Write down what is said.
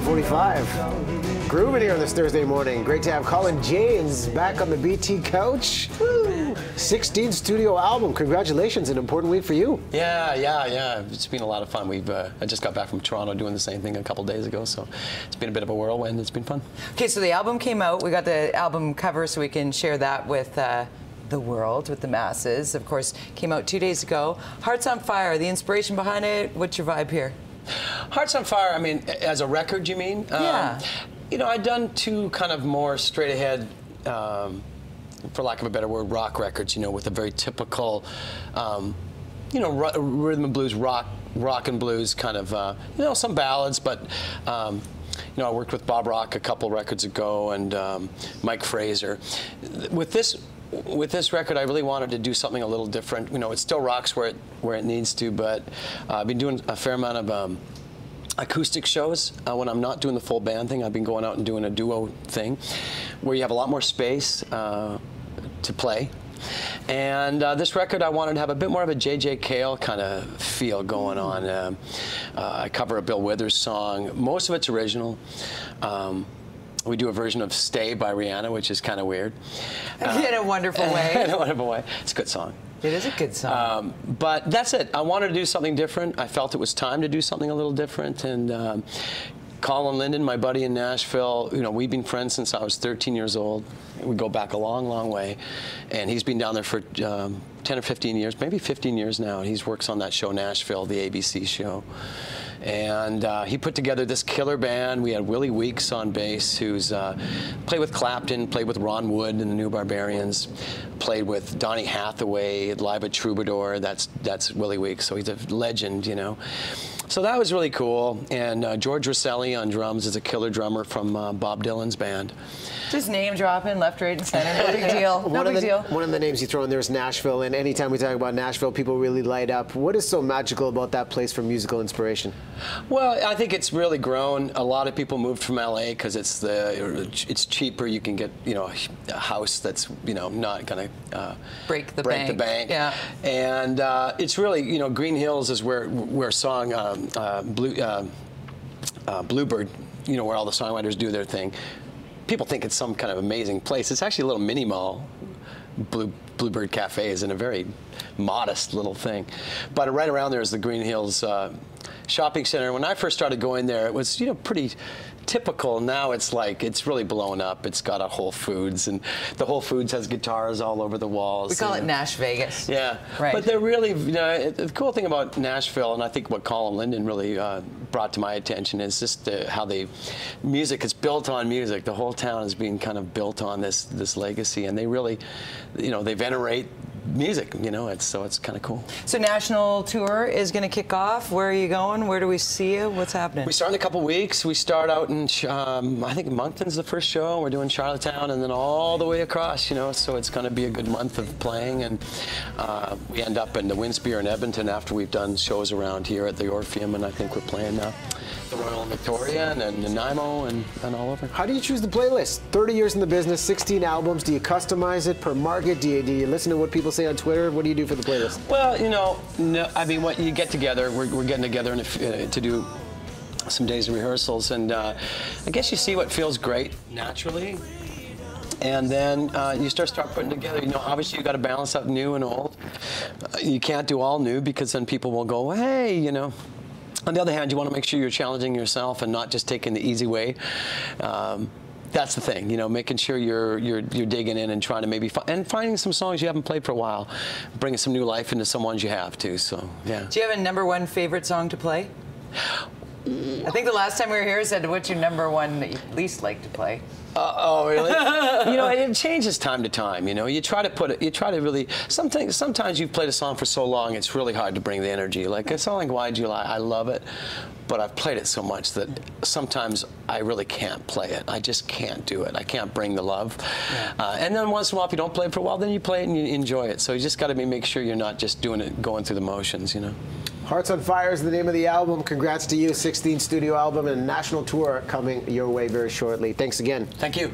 9:45. Grooving here on this Thursday morning. Great to have Colin James back on the BT couch. Woo. 16th studio album. Congratulations, an important week for you. Yeah. It's been a lot of fun. I just got back from Toronto doing the same thing a couple days ago, so it's been a bit of a whirlwind. It's been fun. Okay, so the album came out. We got the album cover so we can share that with the world, with the masses. Of course, came out 2 days ago. Hearts on Fire, the inspiration behind it. What's your vibe here? Hearts on Fire, I mean, as a record, you mean? Yeah. You know, I'd done two kind of more straight ahead, for lack of a better word, rock records, you know, with a very typical, you know, rhythm and blues, rock and blues kind of, you know, some ballads, but, you know, I worked with Bob Rock a couple records ago and Mike Fraser. With this record, I really wanted to do something a little different. You know, it still rocks where it needs to, but I've been doing a fair amount of acoustic shows when I'm not doing the full band thing. I've been going out and doing a duo thing where you have a lot more space to play. And this record, I wanted to have a bit more of a J.J. Cale kind of feel going on. I cover a Bill Withers song. Most of it's original. We do a version of Stay by Rihanna, which is kind of weird. In a wonderful way. In a wonderful way. It's a good song. It is a good song. But that's it. I wanted to do something different. I felt it was time to do something a little different. And Colin Linden, my buddy in Nashville, you know, we've been friends since I was 13 years old. We go back a long, long way. And he's been down there for 10 or 15 years, maybe 15 years now. And he works on that show, Nashville, the ABC show. And he put together this killer band. We had Willie Weeks on bass, who's played with Clapton, played with Ron Wood and the New Barbarians, played with Donny Hathaway, live at Troubadour. That's Willie Weeks, so he's a legend, you know. So that was really cool. And George Rosselli on drums is a killer drummer from Bob Dylan's band. Just name dropping left, right, and center. No big deal. No big deal. One of the names you throw in there is Nashville, and anytime we talk about Nashville, people really light up. What is so magical about that place for musical inspiration? Well, I think it's really grown. A lot of people moved from LA because it's cheaper. You can get, you know, a house that's, you know, not going to break the bank. Yeah. And it's really, you know, Green Hills is where song Bluebird, you know, where all the songwriters do their thing. People think it's some kind of amazing place. It's actually a little mini mall. Bluebird Cafe is in a very modest little thing. But right around there is the Green Hills shopping center. When I first started going there, it was, you know, pretty typical. Now it's like, it's really blown up. It's got a Whole Foods, and the Whole Foods has guitars all over the walls. We call it Nash Vegas. Yeah. Right. But they're really, you know, the cool thing about Nashville, and I think what Colin Linden really brought to my attention, is just how music is built on music. The whole town is being kind of built on this legacy, and they really, you know, they venerate music, you know, so it's kind of cool. So national tour is going to kick off. Where are you going? Where do we see you? What's happening? We start in a couple weeks. We start out in, I think Moncton's the first show. We're doing Charlottetown and then all the way across, you know, so it's going to be a good month of playing. And we end up in the Winspear in Edmonton after we've done shows around here at the Orpheum, and I think we're playing the Royal Victoria and Nanaimo and all over. How do you choose the playlist? 30 years in the business, 16 albums. Do you customize it per market? Do you listen to what people say on Twitter? What do you do for the playlist? Well, you know, no, I mean, what you get together, we're getting together to do some days of rehearsals, and I guess you see what feels great naturally, and then you start putting together. You know, obviously you got to balance out new and old. You can't do all new because then people will go, hey, you know. On the other hand, you want to make sure you're challenging yourself and not just taking the easy way. That's the thing, you know, making sure you're digging in and trying to maybe finding some songs you haven't played for a while, bringing some new life into some ones you have too. So yeah. Do you have a #1 favorite song to play? I think the last time we were here, I said, what's your #1 that you least like to play? Oh, really? You know, it changes time to time. You know, you try to put it. You try to really. Sometimes you've played a song for so long, it's really hard to bring the energy. Like a song like "Why Do You Lie," I love it, but I've played it so much that sometimes I really can't play it. I just can't do it. I can't bring the love. Yeah. And then once in a while, if you don't play it for a while, then you play it and you enjoy it. So you just got to make sure you're not just doing it, going through the motions. You know. Hearts on Fire is the name of the album. Congrats to you. 16th studio album and a national tour coming your way very shortly. Thanks again. Thank you.